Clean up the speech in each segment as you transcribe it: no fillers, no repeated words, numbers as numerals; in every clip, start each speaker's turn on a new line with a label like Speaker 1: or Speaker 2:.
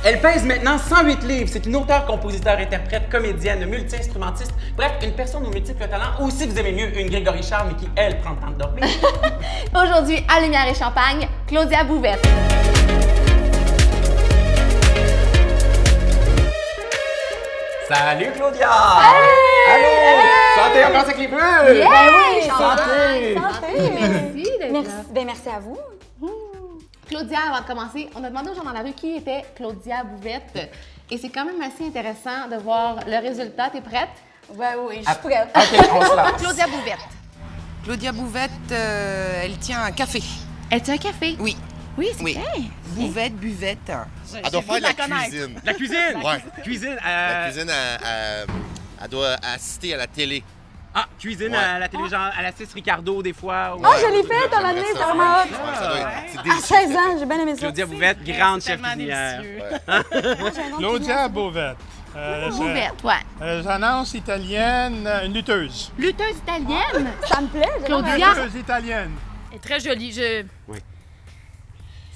Speaker 1: Elle pèse maintenant 108 livres. C'est une auteure, compositeur, interprète, comédienne, multi-instrumentiste. Bref, une personne aux multiples talents. Ou si vous aimez mieux, une Grégory Charles, mais qui, elle, prend le temps de dormir.
Speaker 2: Aujourd'hui, à Lumière et Champagne, Claudia Bouvette.
Speaker 1: Salut Claudia!
Speaker 2: Hey!
Speaker 1: Allô! Santé encore avec les bulles!
Speaker 2: Yeah!
Speaker 3: Ben oui,
Speaker 1: Santé!
Speaker 2: Merci d'être là.
Speaker 3: Merci à vous.
Speaker 2: Claudia, avant de commencer, on a demandé aux gens dans la rue qui était Claudia Bouvette. Et c'est quand même assez intéressant de voir le résultat. T'es prête?
Speaker 3: Ben oui, je suis prête.
Speaker 1: OK, on se lance.
Speaker 2: Claudia Bouvette.
Speaker 4: Claudia Bouvette, elle tient un café.
Speaker 2: Elle tient un café?
Speaker 4: Oui.
Speaker 2: Oui, c'est
Speaker 4: Oui.
Speaker 2: vrai.
Speaker 4: Bouvette, buvette.
Speaker 5: Elle doit faire de la cuisine.
Speaker 1: La cuisine!
Speaker 5: Ouais.
Speaker 1: Cuisine,
Speaker 5: La cuisine, elle doit assister à la télé.
Speaker 1: Ah, cuisine
Speaker 5: Ouais.
Speaker 1: à la télé, genre à la 6 Ricardo, des fois.
Speaker 3: Ah, je l'ai faite dans l'année, c'est vraiment hot.
Speaker 5: Ouais, ça doit être- c'est
Speaker 3: À
Speaker 5: délicieux.
Speaker 3: 16 ans, j'ai bien aimé ça.
Speaker 1: Claudia Bouvette, grande chef
Speaker 4: Tellement
Speaker 1: cuisinière.
Speaker 4: délicieux.
Speaker 6: Claudia Bouvette.
Speaker 2: Bouvette, ouais.
Speaker 6: J'annonce italienne, une lutteuse.
Speaker 2: Lutteuse italienne.
Speaker 3: Ça me plaît. j'ai
Speaker 2: Claudia.
Speaker 3: l'air-
Speaker 6: Lutteuse italienne.
Speaker 7: Elle est très jolie.
Speaker 1: Oui.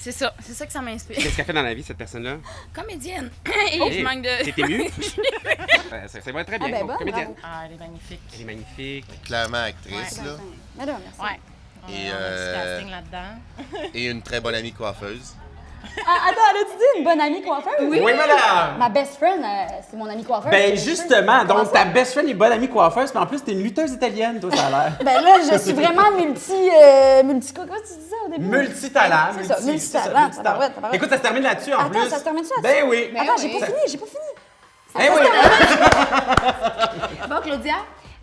Speaker 7: C'est ça que ça m'inspire.
Speaker 1: Qu'est-ce qu'elle fait dans la vie, cette personne-là?
Speaker 7: Comédienne.
Speaker 1: Hey,
Speaker 7: Et je manque de...
Speaker 1: T'es ému? Ça va très bien.
Speaker 3: Ah ben
Speaker 1: bon,
Speaker 3: bon,
Speaker 1: comédienne.
Speaker 3: bravo.
Speaker 7: Ah, elle est magnifique.
Speaker 1: Elle est magnifique.
Speaker 5: Clairement actrice, là.
Speaker 3: Ben là, merci.
Speaker 7: Ouais.
Speaker 5: Et,
Speaker 7: On a du casting là-dedans.
Speaker 5: Et une très bonne amie coiffeuse.
Speaker 3: Ah, attends, elle a-tu dit une bonne amie coiffeuse?
Speaker 1: Oui, madame!
Speaker 3: Ma best friend, c'est mon amie coiffeuse.
Speaker 1: Ben
Speaker 3: C'est
Speaker 1: justement,
Speaker 3: Comment
Speaker 1: donc
Speaker 3: ça?
Speaker 1: ta best friend est bonne amie coiffeuse, puis en plus t'es une lutteuse italienne, toi ça a l'air.
Speaker 3: Ben là, je suis vraiment Comment tu dis ça au début?
Speaker 1: Multitalent.
Speaker 3: C'est ça, multitalent, tabarouette.
Speaker 1: Écoute, ça se termine là-dessus en
Speaker 3: Attends,
Speaker 1: plus.
Speaker 3: ça se termine là-dessus?
Speaker 1: Ben oui.
Speaker 3: Attends,
Speaker 2: oui.
Speaker 3: j'ai pas fini.
Speaker 1: Eh oui.
Speaker 2: Bon, Claudia,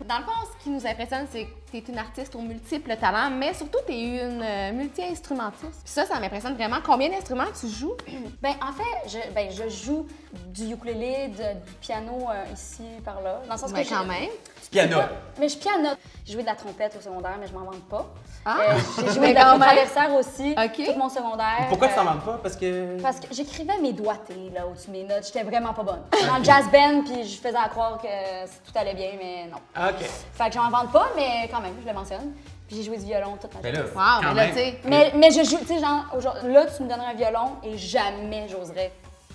Speaker 2: dans le fond, ce qui nous impressionne, c'est que tu es une artiste aux multiples talents, mais surtout, tu es une multi-instrumentiste. Puis ça m'impressionne vraiment. Combien d'instruments tu joues?
Speaker 3: Ben, en fait, je joue du ukulélé, du piano ici, par là. Dans le sens
Speaker 2: Ben,
Speaker 3: que
Speaker 2: quand même.
Speaker 1: Piano.
Speaker 3: Mais je pianote. J'ai joué de la trompette au secondaire, mais je m'en vante pas.
Speaker 2: Ah!
Speaker 3: J'ai joué
Speaker 2: Mais
Speaker 3: de la
Speaker 2: quand
Speaker 3: flûte
Speaker 2: même.
Speaker 3: traversière aussi,
Speaker 2: OK.
Speaker 3: tout mon secondaire.
Speaker 1: Pourquoi tu t'en vantes pas? Parce que.
Speaker 3: Parce que j'écrivais mes doigtés là, au-dessus de mes notes. J'étais vraiment pas bonne. Dans le jazz band, puis je faisais à croire que tout allait bien, mais non.
Speaker 1: OK.
Speaker 3: Fait que je m'en vante pas, mais quand même, je le mentionne. Puis j'ai joué du violon toute ma
Speaker 1: Ben
Speaker 3: vie.
Speaker 1: là,
Speaker 2: Wow,
Speaker 1: quand
Speaker 2: mais là,
Speaker 1: même.
Speaker 2: tu sais.
Speaker 3: Mais je joue, tu sais, genre, là, tu me donnerais un violon et jamais j'oserais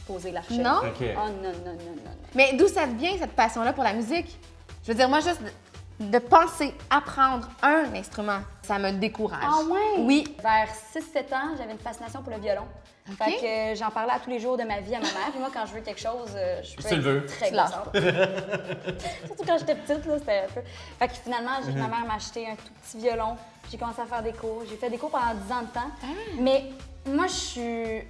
Speaker 3: poser l'archet.
Speaker 2: Non?
Speaker 1: OK.
Speaker 3: Oh non, non, non, non.
Speaker 2: Mais d'où ça te vient, cette passion-là pour la musique? Je veux dire, moi, juste de penser apprendre un instrument, ça me décourage.
Speaker 3: Ah ouais?
Speaker 2: Oui.
Speaker 3: Vers 6-7 ans, j'avais une fascination pour le violon.
Speaker 2: OK.
Speaker 3: Fait que j'en parlais à tous les jours de ma vie à ma mère. Puis moi, quand je veux quelque chose, je peux
Speaker 1: Tu le veux.
Speaker 3: être très
Speaker 2: Tu lâches
Speaker 3: gossante. Surtout quand j'étais petite, là, c'était un peu... Fait que finalement, ma mère m'a acheté un tout petit violon. J'ai commencé à faire des cours. J'ai fait des cours pendant 10 ans de temps.
Speaker 2: Ah.
Speaker 3: Mais moi, je suis...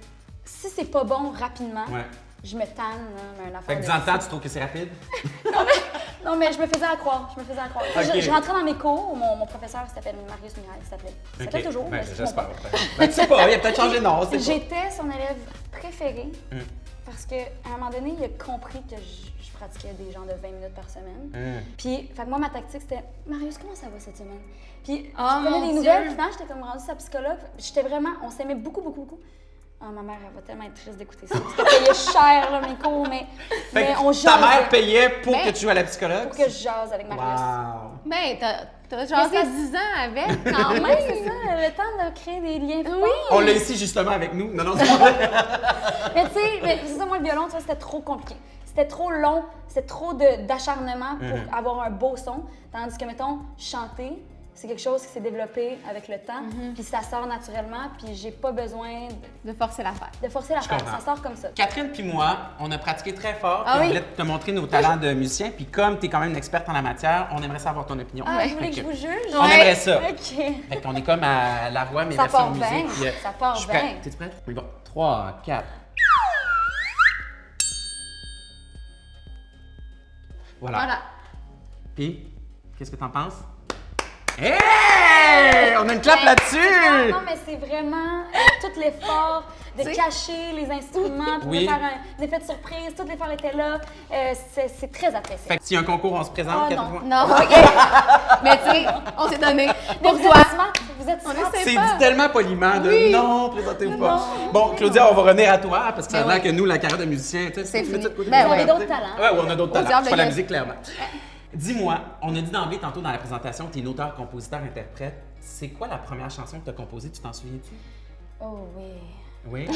Speaker 3: Si c'est pas bon rapidement,
Speaker 1: Ouais.
Speaker 3: je me tanne, là, mais une affaire
Speaker 1: Fait que
Speaker 3: de
Speaker 1: 10 ans de
Speaker 3: fou.
Speaker 1: temps, tu trouves que c'est rapide?
Speaker 3: Non, mais je me faisais accroire.
Speaker 1: Ok.
Speaker 3: Je rentrais dans mes cours, mon professeur s'appelle Marius Mirail, il s'appelait. Il s'appelle toujours,
Speaker 1: Ben,
Speaker 3: mais c'est
Speaker 1: j'espère.
Speaker 3: mon
Speaker 1: Ben, tu sais pas, il a peut-être changé de nom, c'est pas.
Speaker 3: J'étais son élève préféré parce qu'à un moment donné, il a compris que je pratiquais des gens de 20 minutes par semaine. Puis, fait que moi, ma tactique, c'était Marius, comment ça va cette semaine? Puis,
Speaker 2: Oh,
Speaker 3: je prenais
Speaker 2: mon
Speaker 3: des nouvelles,
Speaker 2: Dieu!
Speaker 3: puis finalement, j'étais comme rendue sa psychologue. J'étais vraiment, on s'aimait beaucoup, beaucoup, beaucoup. Ah, ma mère, elle va tellement être triste d'écouter ça. Parce qu'elle payait cher, là, mes cours, mais
Speaker 1: Fait que
Speaker 3: on
Speaker 1: ta mère
Speaker 3: jasait.
Speaker 1: payait pour
Speaker 2: Ben,
Speaker 1: que tu joues à la psychologue?
Speaker 3: Pour que je jase avec Marius.
Speaker 1: Wow.
Speaker 2: Ben, t'as jasé
Speaker 3: ça-
Speaker 2: 10 ans avec, quand
Speaker 3: Quand
Speaker 2: même.
Speaker 3: même, c'est ça, le temps de créer des liens forts.
Speaker 1: On l'a ici justement avec nous. Non, non, c'est pas vrai.
Speaker 3: Mais tu sais, c'est ça, moi, le violon, tu vois, c'était trop compliqué. C'était trop long, c'était trop d'acharnement pour avoir un beau son. Tandis que, mettons, chanter, c'est quelque chose qui s'est développé avec le temps, puis ça sort naturellement, puis j'ai pas besoin
Speaker 2: De forcer l'affaire.
Speaker 3: de forcer la faire.
Speaker 1: comprends.
Speaker 3: Ça sort comme ça.
Speaker 1: Catherine puis moi, on a pratiqué très fort.
Speaker 2: Ah
Speaker 1: puis
Speaker 2: oui?
Speaker 1: On voulait te montrer nos talents de musicien. Puis comme tu es quand même une experte en la matière, on aimerait savoir ton opinion.
Speaker 3: Ah, vous voulez que
Speaker 1: Fait
Speaker 3: je vous juge?
Speaker 1: On aimerait ça.
Speaker 3: OK.
Speaker 1: Fait qu'on est comme à la roi, mais
Speaker 3: Ça
Speaker 1: version
Speaker 3: part
Speaker 1: musique.
Speaker 3: bien,
Speaker 1: Puis,
Speaker 3: ça part
Speaker 1: je suis prêt.
Speaker 3: bien.
Speaker 1: T'es prête? Oui, bon. 3, 4. Voilà. Puis, qu'est-ce que t'en penses? Hey! On a une clap là-dessus!
Speaker 3: Non, mais c'est vraiment tout l'effort de cacher les instruments, pour
Speaker 1: Oui.
Speaker 3: faire un effet de surprise. Tout l'effort était là. C'est très apprécié.
Speaker 1: Fait que s'il y a un concours, on se présente.
Speaker 3: Ah,
Speaker 1: Catherine?
Speaker 3: non.
Speaker 2: Non, OK. Mais tu sais, on s'est donné. Pour
Speaker 3: vous
Speaker 2: toi.
Speaker 3: êtes smart. Vous êtes smart.
Speaker 2: essaie.
Speaker 1: C'est
Speaker 2: pas.
Speaker 1: dit tellement poliment de non, présentez-vous pas. Bon, Claudia, on va revenir à toi parce que ça a
Speaker 2: Ben
Speaker 1: l'air
Speaker 2: oui.
Speaker 1: que nous, la carrière de musicien, tu sais,
Speaker 2: C'est
Speaker 1: tu mets
Speaker 2: fini.
Speaker 1: ça de côté.
Speaker 2: Ben
Speaker 3: Vous avez
Speaker 2: ouais.
Speaker 3: d'autres talents.
Speaker 1: Ouais, on a d'autres
Speaker 2: Au
Speaker 1: talents.
Speaker 2: diable
Speaker 1: C'est pas la
Speaker 2: le
Speaker 1: musique, clairement. Dis-moi, on a dit d'emblée tantôt dans la présentation que tu es une auteure, compositeur, interprète. C'est quoi la première chanson que tu as composée? Tu t'en souviens-tu?
Speaker 3: Oh oui.
Speaker 1: Oui.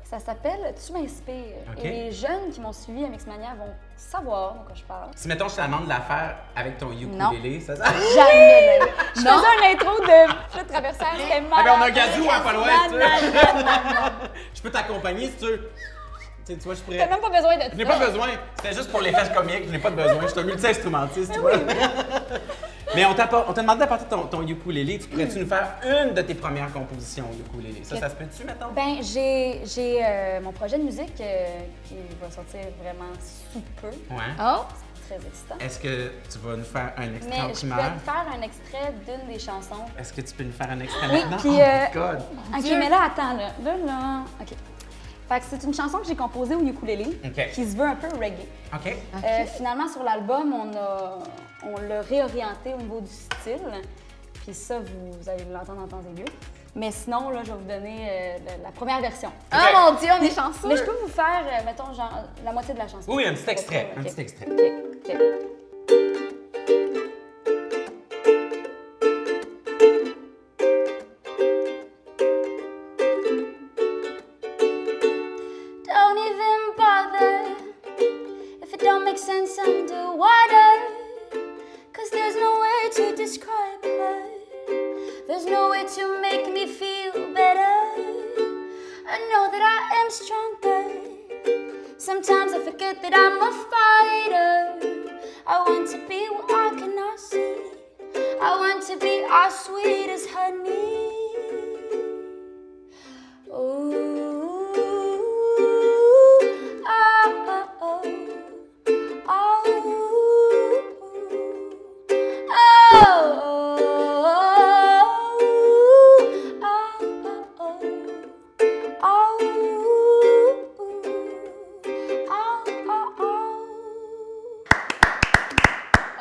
Speaker 3: Ça s'appelle Tu m'inspires.
Speaker 1: OK.
Speaker 3: Et les jeunes qui m'ont suivi à Mixmania vont savoir de quoi je parle.
Speaker 1: Si, mettons, je te demande de la faire avec ton ukulélé, ça...
Speaker 3: Jamais de la vie. Je faisais un intro de flûte traversière, c'était malade.
Speaker 1: Ah ben, on a un gazou, hein, pas loin, tu sais.
Speaker 3: Malade.
Speaker 1: Je peux t'accompagner si tu veux. Tu sais, tu vois, je pourrais...
Speaker 3: T'as même pas besoin de ça.
Speaker 1: Je n'ai pas besoin. C'était juste pour l'effet comique. Je n'ai pas de besoin. Je suis un multi-instrumentiste, tu vois. Mais on t'a demandé d'apporter ton ukulélé. Tu pourrais-tu nous faire une de tes premières compositions au ukulélé? Ça se peut-tu, mettons?
Speaker 3: Ben, j'ai mon projet de musique qui va sortir vraiment sous peu.
Speaker 1: Ouais.
Speaker 2: Oh!
Speaker 3: C'est très excitant.
Speaker 1: Est-ce que tu vas nous faire un extrait
Speaker 3: Mais
Speaker 1: en
Speaker 3: je peux
Speaker 1: primaire?
Speaker 3: te faire un extrait d'une des chansons.
Speaker 1: Est-ce que tu peux nous faire un extrait
Speaker 3: Oui,
Speaker 1: maintenant?
Speaker 3: puis,
Speaker 1: Oh my God!
Speaker 3: OK, mais là, attends, là. Là. OK. Fait que c'est une chanson que j'ai composée au ukulélé,
Speaker 1: OK.
Speaker 3: qui se veut un peu reggae.
Speaker 1: OK.
Speaker 3: Finalement, sur l'album, on l'a réorienté au niveau du style. Puis ça, vous allez l'entendre en temps aigu. Mais sinon, là, je vais vous donner la première version.
Speaker 2: Oh mon Dieu, on est chanceux!
Speaker 3: Mais je peux vous faire, mettons, genre, la moitié de la chanson.
Speaker 1: Oui, un petit extrait.
Speaker 3: OK.
Speaker 1: Un petit extrait.
Speaker 3: OK. Don't even bother if it don't make sense underwater. 'Cause there's no way to describe her. There's no way to make me feel better. I know that I am stronger. Sometimes I forget that I'm a fighter. I want to be what I cannot see. I want to be as sweet as honey.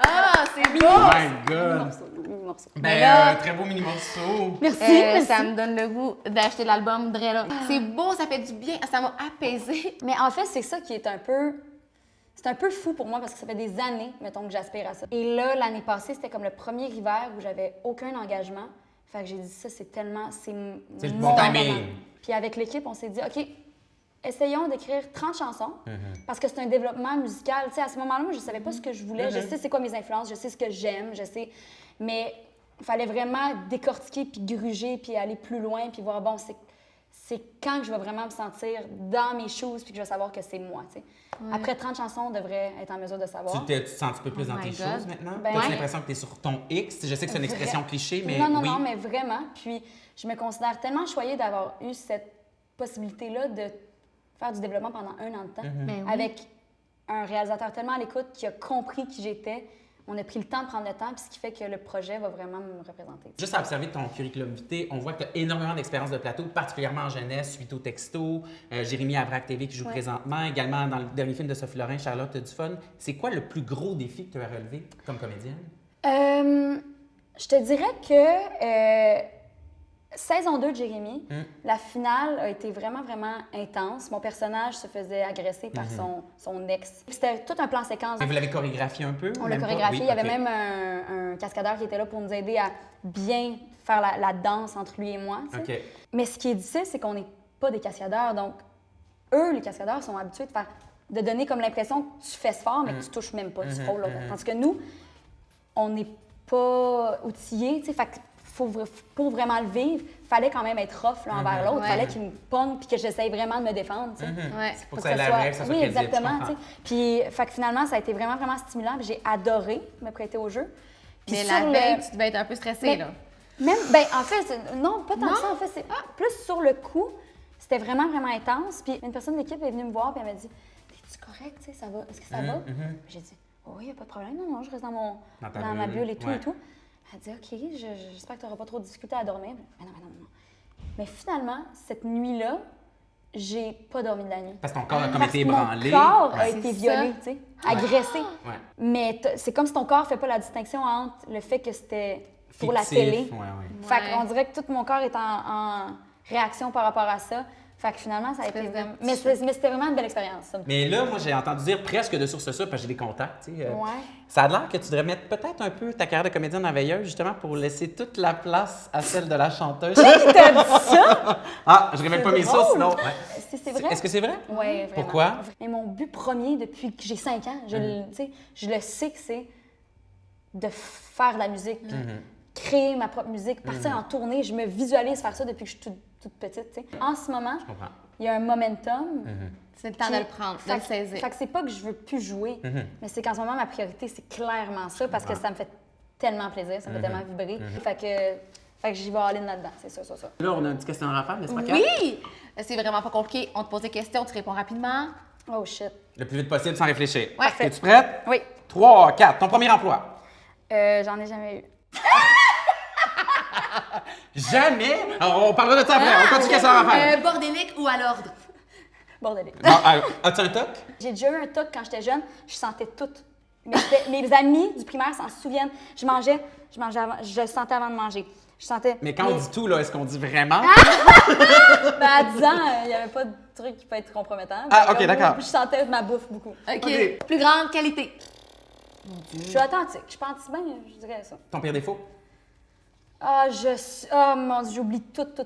Speaker 2: Ah, c'est beau!
Speaker 1: Oh my God!
Speaker 3: Morceau.
Speaker 1: Ben, très beau mini morceau.
Speaker 3: Merci, merci.
Speaker 2: Ça me donne le goût d'acheter l'album Drella. C'est beau, ça fait du bien, ça m'a apaisé.
Speaker 3: Mais en fait, c'est ça qui est un peu... C'est un peu fou pour moi parce que ça fait des années, mettons, que j'aspire à ça. Et là, l'année passée, c'était comme le premier hiver où j'avais aucun engagement. Fait que j'ai dit ça, c'est tellement... C'est
Speaker 1: le
Speaker 3: mon
Speaker 1: bon timing.
Speaker 3: moment. Puis avec l'équipe, on s'est dit, OK, essayons d'écrire 30 chansons parce que c'est un développement musical. Tu sais, à ce moment-là, moi, je savais pas ce que je voulais. Je sais c'est quoi mes influences, je sais ce que j'aime, je sais... Mais il fallait vraiment décortiquer, puis gruger, puis aller plus loin, puis voir, bon, c'est quand que je vais vraiment me sentir dans mes choses, puis que je vais savoir que c'est moi, tu sais. Après 30 chansons, on devrait être en mesure de savoir.
Speaker 1: Tu te sens un petit peu plus
Speaker 2: Oh
Speaker 1: dans tes
Speaker 2: my God.
Speaker 1: choses maintenant?
Speaker 3: Ben
Speaker 1: T'as-tu
Speaker 3: ouais.
Speaker 1: l'impression que tu es sur ton X? Je sais que c'est une expression cliché, mais
Speaker 3: Non,
Speaker 1: oui.
Speaker 3: non, mais vraiment. Puis je me considère tellement choyée d'avoir eu cette possibilité-là de faire du développement pendant 1 an de temps,
Speaker 2: Ben oui.
Speaker 3: avec un réalisateur tellement à l'écoute qui a compris qui j'étais. On a pris le temps de prendre le temps, puis ce qui fait que le projet va vraiment me représenter.
Speaker 1: Juste à observer ton curriculum vitae, on voit que tu as énormément d'expérience de plateau, particulièrement en jeunesse, suite au texto. Jérémy à Vrac TV qui joue présentement, également dans le dernier film de Sophie Lorrain, Charlotte du fun. C'est quoi le plus gros défi que tu as relevé comme comédienne?
Speaker 3: Je te dirais que saison 2 de Jérémy, la finale a été vraiment, vraiment intense. Mon personnage se faisait agresser par son ex. C'était tout un plan séquence.
Speaker 1: Et vous l'avez chorégraphié un peu?
Speaker 3: On
Speaker 1: ou
Speaker 3: l'a
Speaker 1: même pas?
Speaker 3: chorégraphié.
Speaker 1: Oui,
Speaker 3: Il y avait
Speaker 1: ok.
Speaker 3: même un cascadeur qui était là pour nous aider à bien faire la danse entre lui et moi. tu sais.
Speaker 1: OK.
Speaker 3: Mais ce qui est difficile, c'est qu'on n'est pas des cascadeurs. Donc, eux, les cascadeurs, sont habitués de donner comme l'impression que tu fesses fort, mais que tu touches même pas, tu frôles l'autre. Tandis que nous, on n'est pas outillés. Tu sais, fait que pour vraiment le vivre, fallait quand même être rough l'un envers l'autre.
Speaker 2: Ouais.
Speaker 3: Fallait qu'il me pogne puis que j'essaye vraiment de me défendre. tu sais.
Speaker 2: Ouais.
Speaker 1: Pour que ça ait l'air vrai, que ça soit
Speaker 3: Oui,
Speaker 1: crédible,
Speaker 3: exactement.
Speaker 1: je
Speaker 3: tu
Speaker 1: comprends.
Speaker 3: sais. Puis, fait que finalement, ça a été vraiment, vraiment stimulant. Puis j'ai adoré me prêter au jeu. Puis
Speaker 2: Mais
Speaker 3: sur
Speaker 2: la
Speaker 3: le-
Speaker 2: veille, tu devais être un peu stressée,
Speaker 3: Mais-
Speaker 2: là.
Speaker 3: Même, ben, en fait, non, pas tant
Speaker 2: Non?
Speaker 3: que ça. En fait, c'est plus sur le coup. C'était vraiment, vraiment intense. Puis une personne de l'équipe est venue me voir puis elle m'a dit « Es-tu correct, tu sais, ça va? Est-ce que ça va? » Puis j'ai dit « Oh, oui, il n'y a pas de problème. Non, non, je reste
Speaker 1: Dans ta
Speaker 3: dans ma
Speaker 1: bulle,
Speaker 3: bulle et tout
Speaker 1: ouais.
Speaker 3: et tout. » Elle dit « OK, j'espère que tu n'auras pas trop de difficulté à dormir. » Mais non, mais non, non. Mais finalement, cette nuit-là, j'ai pas dormi de la nuit.
Speaker 1: Parce que ton corps a comme
Speaker 3: Parce
Speaker 1: été
Speaker 3: que
Speaker 1: ébranlé.
Speaker 3: Mon corps a
Speaker 1: Ouais.
Speaker 3: été
Speaker 2: C'est
Speaker 3: violé, tu sais, agressé.
Speaker 1: Ouais.
Speaker 3: Mais c'est comme si ton corps fait pas la distinction entre le fait que c'était pour la
Speaker 1: Fictif,
Speaker 3: télé.
Speaker 1: ouais, ouais.
Speaker 3: Fait
Speaker 2: Ouais.
Speaker 3: qu'on dirait que tout mon corps est en réaction par rapport à ça. Fait que finalement, ça a été
Speaker 2: Espèce de
Speaker 3: vraiment...
Speaker 2: petit
Speaker 3: Mais c'était vraiment une belle expérience, ça.
Speaker 1: Mais là, moi, j'ai entendu dire presque de source sûre, parce que j'ai des contacts, tu sais.
Speaker 3: Ouais.
Speaker 1: Ça a l'air que tu devrais mettre peut-être un peu ta carrière de comédienne en veilleuse, justement, pour laisser toute la place à celle de la chanteuse.
Speaker 3: Qui t'a dit ça?
Speaker 1: Ah, je révèle pas mes
Speaker 3: drôle.
Speaker 1: sources, sinon. Ouais.
Speaker 3: C'est vrai?
Speaker 1: Est-ce que c'est vrai?
Speaker 3: Oui, vraiment.
Speaker 1: Pourquoi?
Speaker 3: Mais mon but premier depuis que j'ai 5 ans, tu sais, je le sais que c'est de faire de la musique, créer ma propre musique, partir en tournée. Je me visualise faire ça depuis que je suis toute petite. Tu sais. En ce moment,
Speaker 1: Je comprends.
Speaker 3: il y a un momentum.
Speaker 2: C'est le temps
Speaker 3: Puis-
Speaker 2: de le prendre, de
Speaker 3: fait
Speaker 2: le
Speaker 3: que-
Speaker 2: saisir.
Speaker 3: Fait que c'est pas que je veux plus jouer, mais c'est qu'en ce moment, ma priorité, c'est clairement ça parce que ça me fait tellement plaisir, ça me fait tellement vibrer. Fait que j'y vais aller là-dedans, c'est ça.
Speaker 1: Là, on a une petite question à faire, n'est-ce pas, Kat?
Speaker 2: Oui! C'est vraiment pas compliqué. On te pose des questions, tu réponds rapidement.
Speaker 3: Oh shit.
Speaker 1: Le plus vite possible, sans réfléchir.
Speaker 2: Ouais.
Speaker 1: Es-tu prête?
Speaker 3: Oui.
Speaker 1: 3, 4. Ton premier emploi?
Speaker 3: J'en ai jamais eu.
Speaker 1: Jamais? Alors, on parlera de ça après. On continue question à faire.
Speaker 2: Bordélique ou à l'ordre?
Speaker 3: Bordélique.
Speaker 1: Bon, as-tu un toc?
Speaker 3: J'ai déjà eu un toc quand j'étais jeune, je sentais tout. Mes amis du primaire s'en souviennent. Je mangeais avant, je le sentais avant de manger. Je sentais.
Speaker 1: Mais quand on dit tout, là, est-ce qu'on dit vraiment?
Speaker 3: Ben, à 10 ans, il n'y avait pas de truc qui peut être compromettant.
Speaker 1: Ah,
Speaker 3: Fait
Speaker 1: ok,
Speaker 3: que,
Speaker 1: d'accord.
Speaker 3: Je sentais ma bouffe beaucoup.
Speaker 2: OK.
Speaker 1: OK.
Speaker 2: Plus grande qualité.
Speaker 3: Je suis authentique. Je pense bien, je dirais ça.
Speaker 1: Ton pire défaut?
Speaker 3: Oh mon Dieu, j'oublie tout. Tu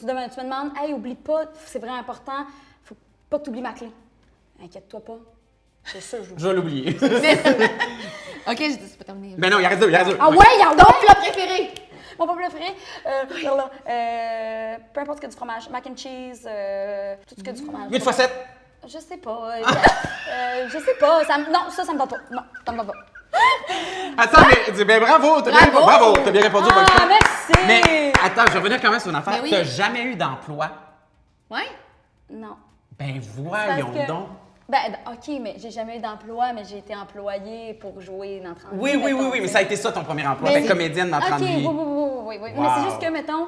Speaker 3: me demandes, hey, oublie pas, c'est vraiment important. Faut pas que tu oublies ma clé. Inquiète-toi pas. C'est sûr, j'oublie.
Speaker 1: Je vais l'oublier.
Speaker 2: OK, j'ai dit, c'est pas terminé.
Speaker 1: Ben non, il en reste deux, il en reste deux.
Speaker 3: Ah ouais, y'a
Speaker 2: Ton plat préféré?
Speaker 3: Mon plat préféré, peu importe ce que du fromage, mac and cheese, tout ce que du fromage.
Speaker 1: 8 x 7.
Speaker 3: Je sais pas. Je sais pas. Non, ça me tente pas. Non, ça me tente pas.
Speaker 1: Attends, mais ben, bravo, t'as bien répondu. Bravo, t'as bien répondu. bonne chance.
Speaker 3: Merci!
Speaker 1: Mais attends, je vais revenir quand même sur une affaire.
Speaker 2: Ben oui.
Speaker 1: T'as jamais eu d'emploi?
Speaker 2: Ouais?
Speaker 3: Non.
Speaker 1: Ben voyons
Speaker 3: Parce que-
Speaker 1: donc.
Speaker 3: Ben, OK, mais j'ai jamais eu d'emploi, mais j'ai été employée pour jouer dans 30
Speaker 1: Oui, mais ça a été ça ton premier emploi.
Speaker 3: Mais
Speaker 1: Ben,
Speaker 3: c'est-
Speaker 1: comédienne dans 30
Speaker 3: OK,
Speaker 1: vies.
Speaker 3: oui. Mais
Speaker 1: Wow.
Speaker 3: c'est juste que, mettons,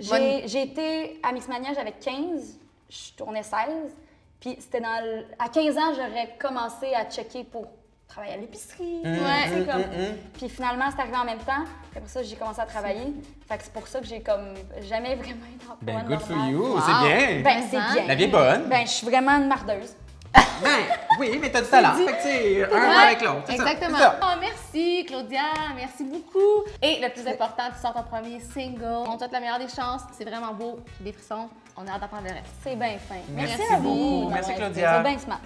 Speaker 2: Bonne-
Speaker 3: j'ai été à Mixmania, j'avais 15, je tournais 16, puis c'était à 15 ans, j'aurais commencé à checker pour travailler à l'épicerie.
Speaker 2: Ouais.
Speaker 3: tu sais, comme... Puis finalement, c'est arrivé en même temps. Puis après ça, j'ai commencé à travailler. Fait que c'est pour ça que j'ai comme jamais vraiment eu d'emploi
Speaker 1: Ben good for
Speaker 3: normal.
Speaker 1: you,
Speaker 2: Wow.
Speaker 1: c'est bien.
Speaker 3: Ben, c'est
Speaker 2: Hein?
Speaker 3: bien.
Speaker 1: La vie est bonne.
Speaker 3: Ben, je suis vraiment une mardeuse.
Speaker 1: Ben oui, mais t'as du talent. Fait que tu sais, un va avec l'autre. c'est ça,
Speaker 2: Exactement.
Speaker 1: c'est ça.
Speaker 2: Oh, merci, Claudia. Merci beaucoup. Et le plus important, tu sors ton premier single. On te souhaite la meilleure des chances. C'est vraiment beau. Puis des frissons. On a hâte d'entendre le reste.
Speaker 3: C'est bien fin.
Speaker 1: Merci
Speaker 3: à vous
Speaker 1: beaucoup.
Speaker 3: d'avoir
Speaker 1: Merci,
Speaker 3: été-
Speaker 1: Claudia.
Speaker 3: C'est bien smart.